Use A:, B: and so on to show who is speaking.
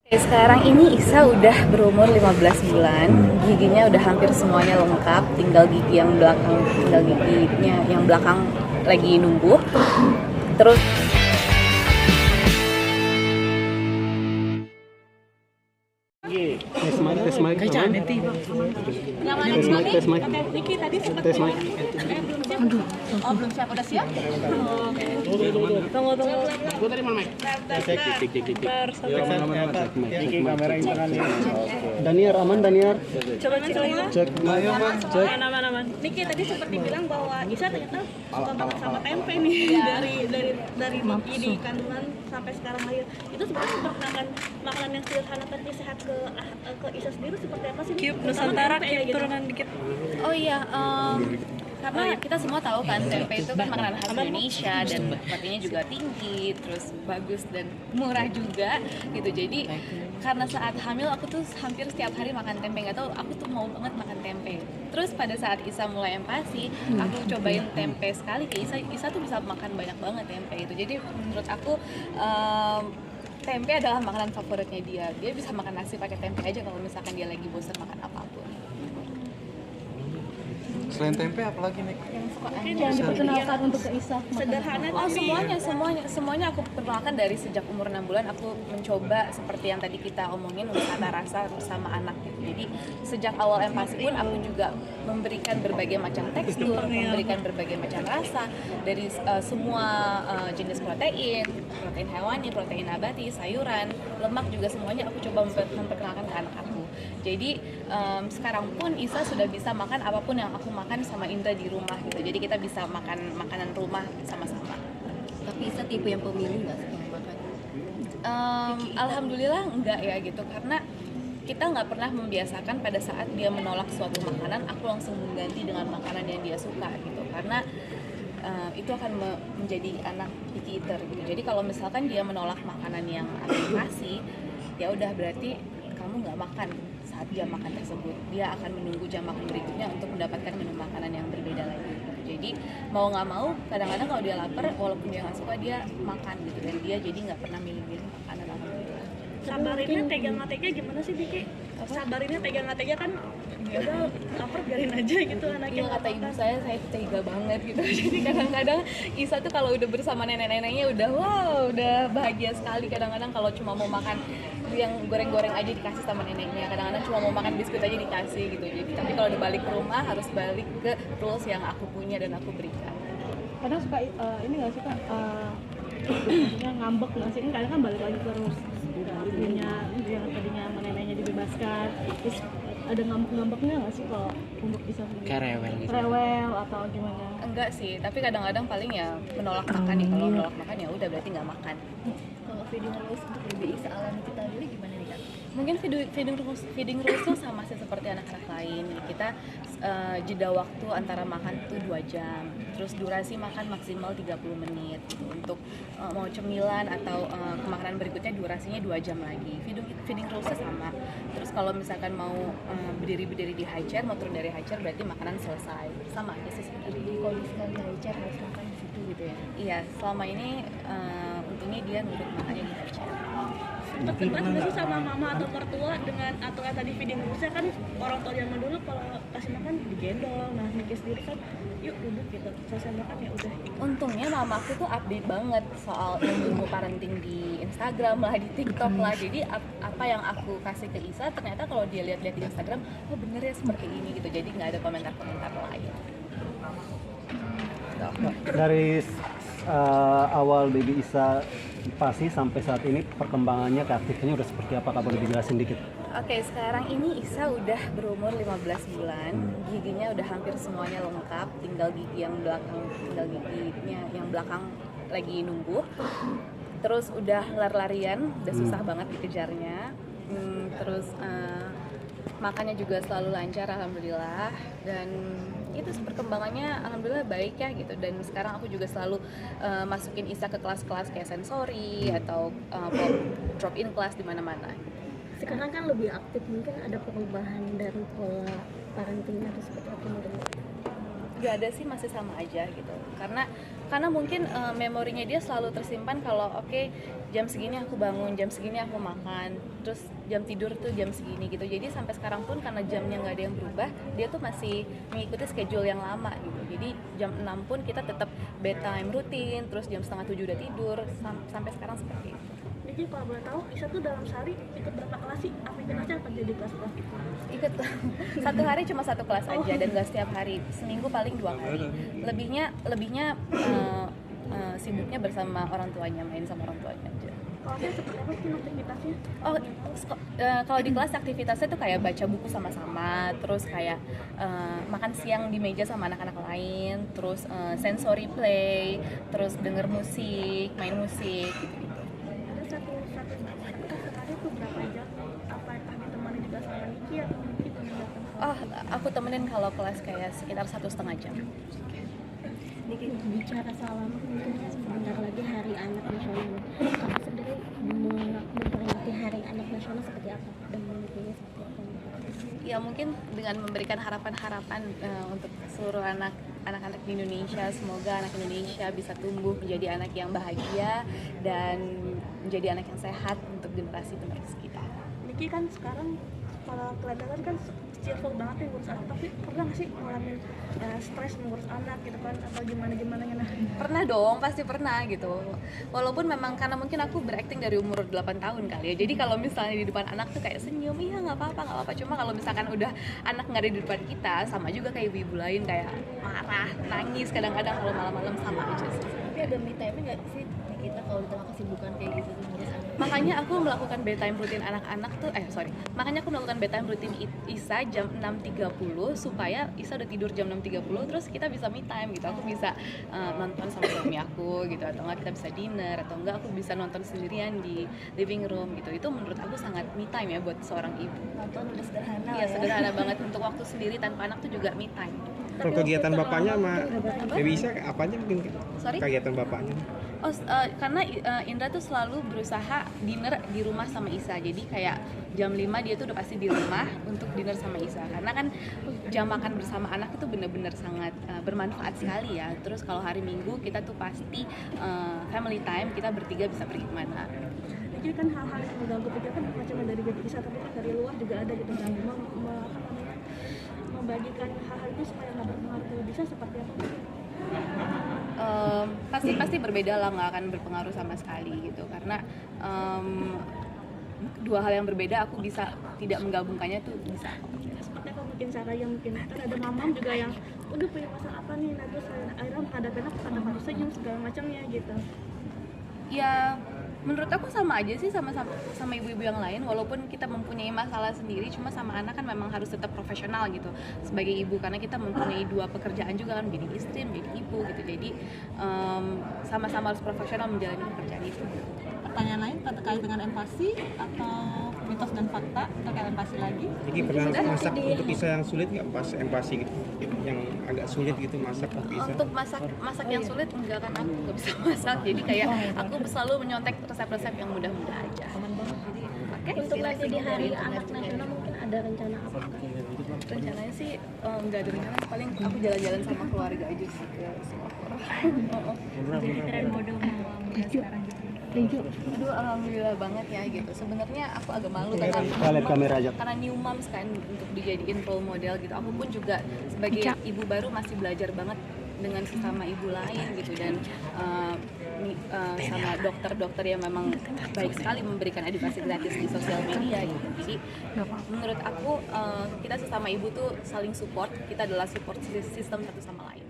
A: Sekarang ini Isa udah berumur 15 bulan, giginya udah hampir semuanya lengkap, tinggal giginya yang belakang lagi numbuh. Terus
B: Tes mic, tes mic. Tes mic, tes mic.
C: Niki tadi sempat
B: Tes mic.
C: belum siap. Oh, belum siap. Udah siap? Tunggu.
B: Gua tadi mana mic? Cek. Niki kamera ini kan nih. Daniar aman, Daniar.
C: Coba cek lagi.
B: Cek. Cek.
C: Aman. Niki tadi sempat dibilang bahwa Isa ternyata suka banget sama tempe nih dari Niki di kandungan sampai sekarang lahir. Itu sebenarnya merupakan makanan yang sederhana tapi sehat ke Isa sendiri seperti apa sih?
D: Cube Nusantara, cube
C: gitu.
D: turunan dikit.
A: oh iya, karena kita semua tahu kan tempe itu kan makanan khas Indonesia dan proteinnya juga tinggi, terus bagus dan murah juga gitu. Jadi karena saat hamil aku tuh hampir setiap hari makan tempe, nggak tahu aku tuh mau banget makan tempe. Terus pada saat Isa mulai empati, aku cobain tempe sekali ke Isa tuh bisa makan banyak banget tempe itu. Jadi menurut aku tempe adalah makanan favoritnya dia. Dia bisa makan nasi pakai tempe aja kalau misalkan dia lagi bosan makan apapun.
E: Selain tempe apa lagi nih?
C: Yang diperkenalkan untuk ke Isa. Sederhana
A: Oh
C: tapi
A: semuanya aku perkenalkan dari sejak umur 6 bulan. Aku mencoba seperti yang tadi kita omongin, wisata rasa bersama anak gitu. Jadi sejak awal empati pun aku juga memberikan berbagai macam tekstur, memberikan berbagai macam rasa dari semua jenis protein hewani, protein nabati, sayuran, lemak juga semuanya aku coba memperkenalkan ke anak aku. Jadi sekarang pun Isa sudah bisa makan apapun yang aku makan sama Indra di rumah gitu. Jadi kita bisa makan makanan rumah sama-sama.
F: Tapi Isa tipe yang pemilih nggak sih makan?
A: Alhamdulillah enggak ya gitu, karena kita nggak pernah membiasakan pada saat dia menolak suatu makanan aku langsung mengganti dengan makanan yang dia suka gitu, karena itu akan menjadi anak picky eater gitu. Jadi kalau misalkan dia menolak makanan yang aku kasih, ya udah berarti kamu nggak makan saat jam makan tersebut. Dia akan menunggu jam makan berikutnya untuk mendapatkan menu makanan yang berbeda lagi. Jadi mau nggak mau, kadang-kadang kalau dia lapar, walaupun dia nggak suka, dia makan gitu. Dan dia jadi nggak pernah milih-milih makanan, alhamdulillah.
C: sabarinnya tega nggak tega gimana sih Diki? Sabarinnya tega nggak tega kan? Ya udah lapar biarin aja gitu anaknya.
A: Iya, kata ibu saya tega banget gitu. Jadi kadang-kadang Isa tuh kalau udah bersama nenek-neneknya udah bahagia sekali. Kadang-kadang kalau cuma mau makan yang goreng-goreng aja dikasih sama neneknya. Kadang-kadang cuma mau makan biskuit aja dikasih gitu. Jadi tapi kalau udah balik ke rumah harus balik ke rules yang aku punya dan aku berikan.
G: Kadang suka ini nggak sih kak, maksudnya ngambek nggak sih, kan kadang kan balik lagi terus punya yang tadinya sama neneknya dibebaskan, terus ada ngambek-ngambeknya nggak sih kalau untuk bisa
B: Kayak rewel gitu.
G: rewel atau gimana?
A: Enggak sih, tapi kadang-kadang paling ya menolak makan nih. Kalau menolak makan ya udah berarti nggak makan.
F: Kalau feeding rules untuk lebih Isa alami kita dulu gimana nih kak?
A: Mungkin feeding rules tuh sama sih seperti anak-anak lain. Kita jeda waktu antara makan tuh 2 jam. Terus durasi makan maksimal 30 menit gitu. Untuk mau cemilan atau makanan berikutnya durasinya 2 jam lagi. Feeding rulesnya sama. Terus kalau misalkan mau berdiri di high chair, mau turun dari high chair berarti makanan selesai. Sama aja sih sebenarnya.
F: Jadi kalau misalkan high chair harus makan di situ gitu ya?
A: Iya, selama ini untungnya dia nurut makannya di high chair.
C: Debat nggak sih sama mama atau mertua dengan aturan tadi feeding rulesnya kan orang tua zaman dulu kalau kasih makan digendong, nah Niki sendiri kan yuk duduk gitu, selesai makan ya udah.
A: Untungnya mamaku tuh update banget soal ilmu parenting di Instagram lah, di TikTok lah. Jadi apa yang aku kasih ke Isa ternyata kalau dia lihat-lihat di Instagram, oh bener ya seperti ini gitu. Jadi nggak ada komentar-komentar lain.
B: Dari awal baby Isa pasti sampai saat ini perkembangannya keaktifnya udah seperti apa? Kak, boleh dijelasin dikit?
A: Oke, sekarang ini Isa udah berumur 15 bulan, giginya udah hampir semuanya lengkap, tinggal giginya yang belakang lagi numbuh. Terus udah lari-larian, udah susah banget dikejarnya. Terus makannya juga selalu lancar, alhamdulillah. Dan itu perkembangannya alhamdulillah baik ya gitu. Dan sekarang aku juga selalu masukin Isa ke kelas-kelas kayak sensori atau drop in kelas di mana-mana.
F: Sekarang kan lebih aktif, mungkin ada perubahan dari pola parentingnya atau seperti apa menurut?
A: Gak ada sih, masih sama aja gitu. Karena karena mungkin memorinya dia selalu tersimpan kalau oke, jam segini aku bangun, jam segini aku makan, terus jam tidur tuh jam segini gitu. Jadi sampai sekarang pun karena jamnya nggak ada yang berubah, dia tuh masih mengikuti schedule yang lama gitu. Jadi jam 6 pun kita tetap bedtime rutin, terus jam setengah 7 udah tidur, sampai sekarang seperti itu.
C: Jadi kalau boleh tahu, Isa tuh dalam sehari ikut berapa kelas sih? Aktivitasnya apa jadi kelas-kelas itu?
A: Ikut satu hari cuma satu kelas aja dan gak setiap hari, seminggu paling 2 kali. Lebihnya sibuknya bersama orang tuanya, main sama orang tuanya aja.
C: Kalau saya seperti apa sih aktivitasnya?
A: Kalau di kelas aktivitasnya tuh kayak baca buku sama-sama, terus kayak makan siang di meja sama anak-anak lain, terus sensory play, terus denger musik, main musik gitu.
C: Ada satu sehari tuh berapa jam? Apakah ditemani juga sama Niki atau Niki tuh yang datang?
A: Aku temenin kalau kelas kayak sekitar 1,5 jam.
F: Niki, bicara soal mungkin sebentar lagi Hari Anak Nasional. Kamu sendiri memperingati Hari Anak Nasional seperti apa? Dan memilikinya seperti apa?
A: Ya mungkin dengan memberikan harapan-harapan untuk seluruh anak-anak di Indonesia, semoga anak Indonesia bisa tumbuh menjadi anak yang bahagia dan menjadi anak yang sehat untuk generasi penerus kita.
C: Niki kan sekarang kalau kelihatan kan cheerful banget nih ngurus anak, tapi pernah nggak sih ngalamin stres mengurus anak gitu kan, atau gimana nah?
A: Pernah dong, pasti pernah gitu. Walaupun memang karena mungkin aku berakting dari umur 8 tahun kali ya, jadi kalau misalnya di depan anak tuh kayak senyum, iya nggak apa-apa. Cuma kalau misalkan udah anak nggak ada di depan kita, sama juga kayak ibu-ibu lain, kayak marah, nangis kadang-kadang kalau malam-malam, sama aja sih.
F: Tapi ada me time nggak sih kita kalau di tengah kesibukan kayak gitu ngurus anak?
A: Makanya aku melakukan bedtime rutin anak-anak tuh, makanya aku melakukan bedtime rutin Isa jam 6.30 supaya Isa udah tidur jam 6.30, terus kita bisa me time gitu. Aku bisa nonton sama suami aku gitu, atau enggak kita bisa dinner, atau enggak aku bisa nonton sendirian di living room gitu. Itu menurut aku sangat me time ya buat seorang ibu.
F: Nonton udah sederhana
A: Iya, sederhana banget, untuk waktu sendiri tanpa anak tuh juga me time.
D: Kalau kegiatan bapaknya sama Baby Isa apanya mungkin?
A: Sorry?
D: Kegiatan bapaknya?
A: Karena Indra tuh selalu berusaha dinner di rumah sama Isa. Jadi kayak jam 5 dia tuh udah pasti di rumah untuk dinner sama Isa. Karena kan jam makan bersama anak itu bener-bener sangat bermanfaat sekali ya. Terus kalau hari Minggu kita tuh pasti family time, kita bertiga bisa pergi kemana.
C: Jadi kan hal-hal yang mengganggu pikiran kan macam dari Baby Isa, tapi kan dari luar juga ada gitu kan, membagikan hal-hal itu supaya nggak berpengaruh ke Baby Isa seperti apa?
A: Pasti berbeda lah, nggak akan berpengaruh sama sekali gitu, karena dua hal yang berbeda aku bisa tidak menggabungkannya tuh bisa.
C: Seperti apa mungkin cara yang mungkin kan ada mamam juga yang udah punya masalah apa nih, nah terus akhirnya menghadapi anak karena harus senyum segala macamnya gitu.
A: Ya menurut aku sama aja sih sama ibu-ibu yang lain, walaupun kita mempunyai masalah sendiri, cuma sama anak kan memang harus tetap profesional gitu sebagai ibu, karena kita mempunyai 2 pekerjaan juga kan, menjadi istri, menjadi ibu gitu. Jadi sama-sama harus profesional menjalani pekerjaan itu.
H: Pertanyaan lain terkait dengan empati atau mitos dan fakta terkait empati lagi?
D: Jadi pernah masak untuk Isa yang sulit nggak pas empati gitu? Yang agak sulit gitu masak untuk Isa?
A: Untuk masak yang sulit enggak, kan aku nggak bisa masak, jadi kayak aku selalu menyontek resep-resep yang mudah-mudah aja.
F: Untuk nanti di Hari Anak Nasional mungkin ada rencana apa?
A: Rencananya sih nggak ada rencana, paling aku jalan-jalan sama keluarga aja sih ke Singapura.
C: Jadi tren bodoh muda sekarang gitu.
A: Aduh, alhamdulillah banget ya gitu. Sebenarnya aku agak malu karena
B: Lihat kamera aja.
A: karena new moms kan, untuk dijadiin role model gitu. Aku pun juga sebagai ibu baru masih belajar banget dengan sesama ibu lain gitu, dan sama dokter-dokter yang memang baik sekali memberikan edukasi gratis di sosial media gitu. Jadi menurut aku kita sesama ibu tuh saling support, kita adalah support system satu sama lain.